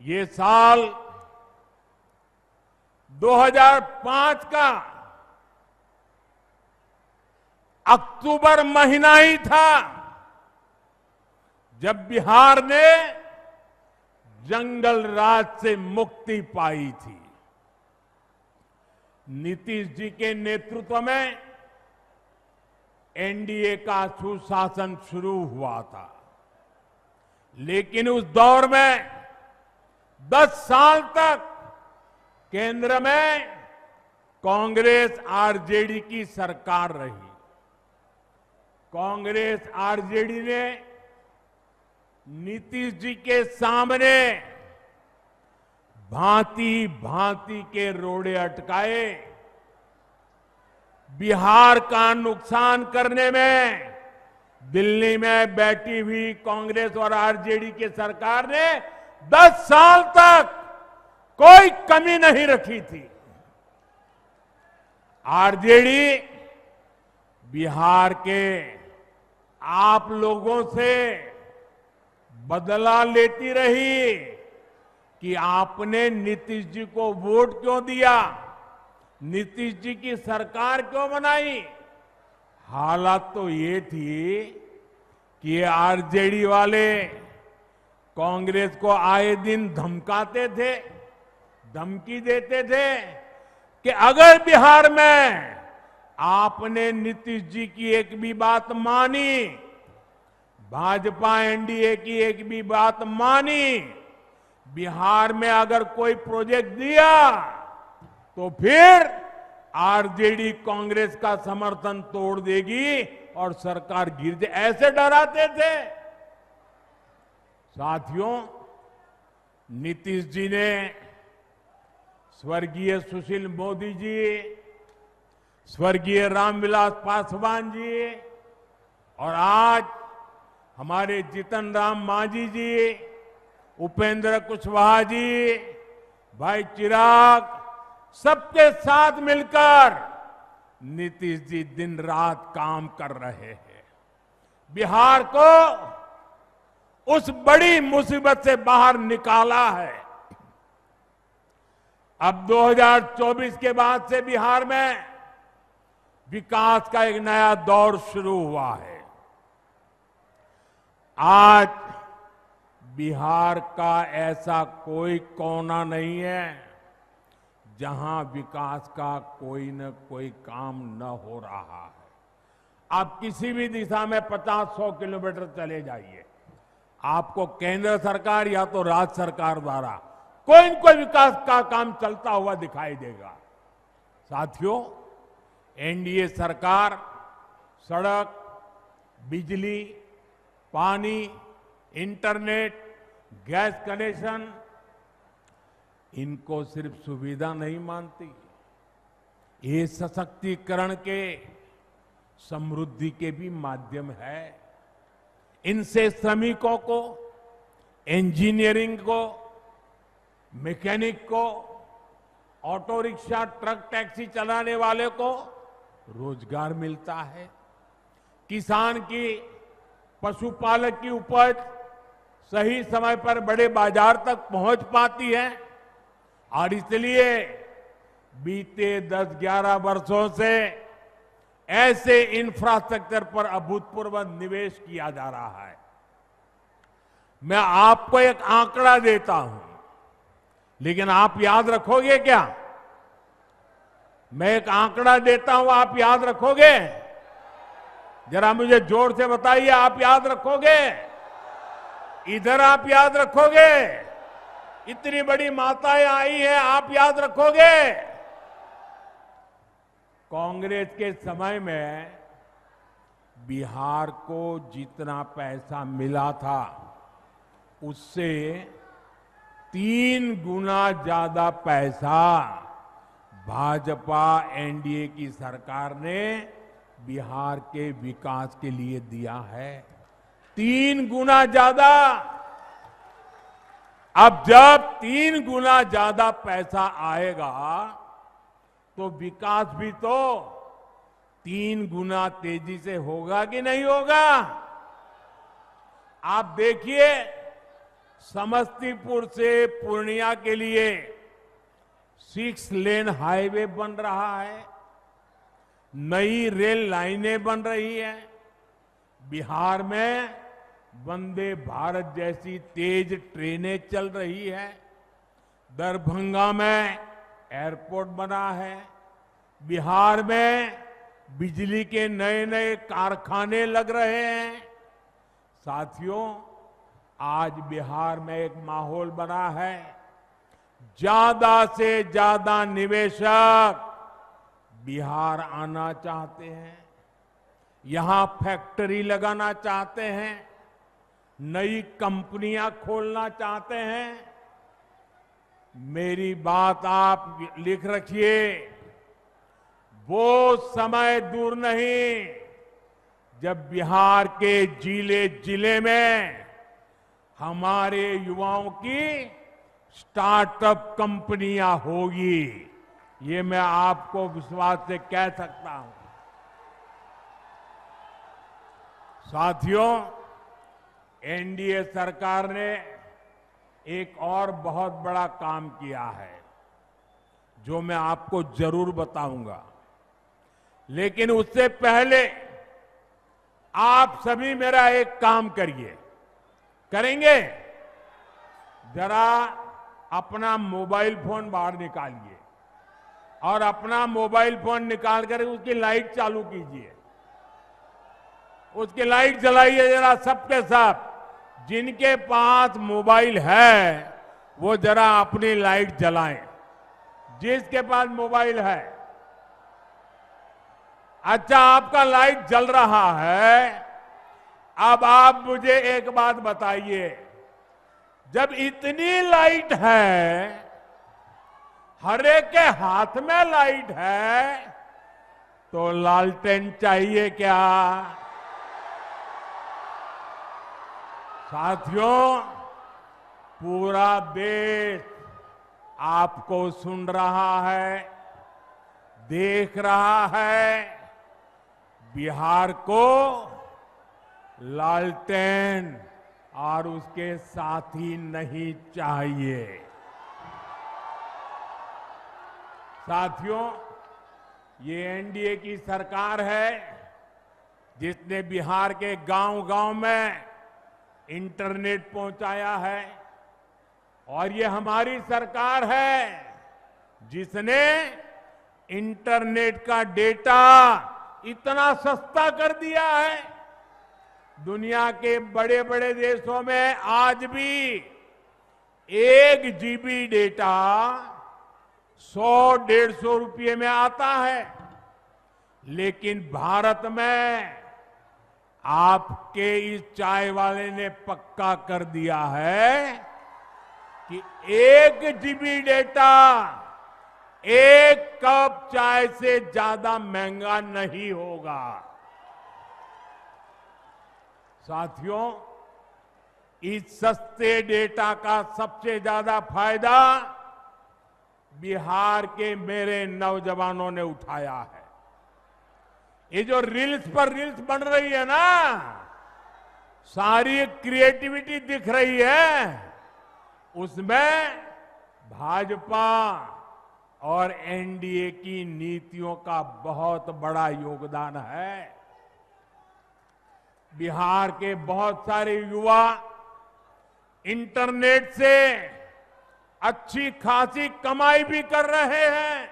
ये साल 2005 का अक्टूबर महीना ही था जब बिहार ने जंगल राज से मुक्ति पाई थी। नीतीश जी के नेतृत्व में एनडीए का सुशासन शुरू हुआ था, लेकिन उस दौर में 10 साल तक केंद्र में कांग्रेस आरजेडी की सरकार रही। कांग्रेस आरजेडी ने नीतीश जी के सामने भांति भांति के रोड़े अटकाए, बिहार का नुकसान करने में दिल्ली में बैठी हुई कांग्रेस और आरजेडी की सरकार ने 10 साल तक कोई कमी नहीं रखी थी। आरजेडी बिहार के आप लोगों से बदला लेती रही कि आपने नीतीश जी को वोट क्यों दिया, नीतीश जी की सरकार क्यों बनाई। हालात तो ये थी कि ये आरजेडी वाले कांग्रेस को आए दिन धमकाते थे, धमकी देते थे कि अगर बिहार में आपने नीतीश जी की एक भी बात मानी, भाजपा एनडीए की एक भी बात मानी, बिहार में अगर कोई प्रोजेक्ट दिया तो फिर आरजेडी कांग्रेस का समर्थन तोड़ देगी और सरकार गिर जाए, ऐसे डराते थे। साथियों, नीतीश जी ने स्वर्गीय सुशील मोदी जी, स्वर्गीय रामविलास पासवान जी और आज हमारे जीतन राम मांझी जी, उपेंद्र कुशवाहा जी, भाई चिराग, सबके साथ मिलकर नीतीश जी दिन रात काम कर रहे हैं। बिहार को उस बड़ी मुसीबत से बाहर निकाला है। अब 2024 के बाद से बिहार में विकास का एक नया दौर शुरू हुआ है। आज बिहार का ऐसा कोई कोना नहीं है जहां विकास का कोई न कोई काम न हो रहा है। आप किसी भी दिशा में 50-100 किलोमीटर चले जाइए, आपको केंद्र सरकार या तो राज्य सरकार द्वारा कोई न कोई विकास का काम चलता हुआ दिखाई देगा। साथियों, एनडीए सरकार सड़क, बिजली, पानी, इंटरनेट, गैस कनेक्शन, इनको सिर्फ सुविधा नहीं मानती, ये सशक्तिकरण के, समृद्धि के भी माध्यम है। इनसे श्रमिकों को, इंजीनियरिंग को, मैकेनिक को, ऑटो रिक्शा, ट्रक, टैक्सी चलाने वाले को रोजगार मिलता है। किसान की, पशुपालक की उपज सही समय पर बड़े बाजार तक पहुंच पाती है और इसलिए बीते 10-11 वर्षों से ऐसे इंफ्रास्ट्रक्चर पर अभूतपूर्व निवेश किया जा रहा है। मैं आपको एक आंकड़ा देता हूं, लेकिन आप याद रखोगे क्या? मैं एक आंकड़ा देता हूं, आप याद रखोगे? जरा मुझे जोर से बताइए, आप याद रखोगे? इधर आप याद रखोगे? इतनी बड़ी माताएं आई हैं, आप याद रखोगे? कांग्रेस के समय में बिहार को जितना पैसा मिला था उससे 3 गुना ज्यादा पैसा भाजपा एनडीए की सरकार ने बिहार के विकास के लिए दिया है। 3 गुना ज्यादा। अब जब 3 गुना ज्यादा पैसा आएगा तो विकास भी तो 3 गुना तेजी से होगा कि नहीं होगा? आप देखिए, समस्तीपुर से पूर्णिया के लिए 6 लेन हाईवे बन रहा है, नई रेल लाइनें बन रही है, बिहार में वंदे भारत जैसी तेज ट्रेनें चल रही है, दरभंगा में एयरपोर्ट बना है, बिहार में बिजली के नए नए कारखाने लग रहे हैं। साथियों, आज बिहार में एक माहौल बना है, ज्यादा से ज्यादा निवेशक बिहार आना चाहते हैं, यहां फैक्ट्री लगाना चाहते हैं, नई कंपनियां खोलना चाहते हैं। मेरी बात आप लिख रखिए, वो समय दूर नहीं जब बिहार के जिले जिले में हमारे युवाओं की स्टार्टअप कंपनियां होगी। ये मैं आपको विश्वास से कह सकता हूं। साथियों, एनडीए सरकार ने एक और बहुत बड़ा काम किया है जो मैं आपको जरूर बताऊंगा, लेकिन उससे पहले आप सभी मेरा एक काम करिए। करेंगे? जरा अपना मोबाइल फोन बाहर निकालिए और अपना मोबाइल फोन निकाल कर उसकी लाइट चालू कीजिए, उसकी लाइट जलाइए जरा सबके सब। जिनके पास मोबाइल है वो जरा अपनी लाइट जलाएं, जिसके पास मोबाइल है। अच्छा, आपका लाइट जल रहा है। अब आप मुझे एक बात बताइए, जब इतनी लाइट है, हर एक के हाथ में लाइट है, तो लालटेन चाहिए क्या? साथियों, पूरा देश आपको सुन रहा है, देख रहा है। बिहार को लालटेन और उसके साथी नहीं चाहिए। साथियों, ये एनडीए की सरकार है जिसने बिहार के गांव-गांव में इंटरनेट पहुंचाया है, और ये हमारी सरकार है जिसने इंटरनेट का डेटा इतना सस्ता कर दिया है। दुनिया के बड़े बड़े देशों में आज भी 1 GB डेटा 100-150 रुपये में आता है, लेकिन भारत में आपके इस चाय वाले ने पक्का कर दिया है कि 1 GB डेटा 1 कप चाय से ज्यादा महंगा नहीं होगा। साथियों, इस सस्ते डेटा का सबसे ज्यादा फायदा बिहार के मेरे नौजवानों ने उठाया है। ये जो रील्स पर रील्स बन रही है ना, सारी क्रिएटिविटी दिख रही है, उसमें भाजपा और एनडीए की नीतियों का बहुत बड़ा योगदान है। बिहार के बहुत सारे युवा इंटरनेट से अच्छी खासी कमाई भी कर रहे हैं।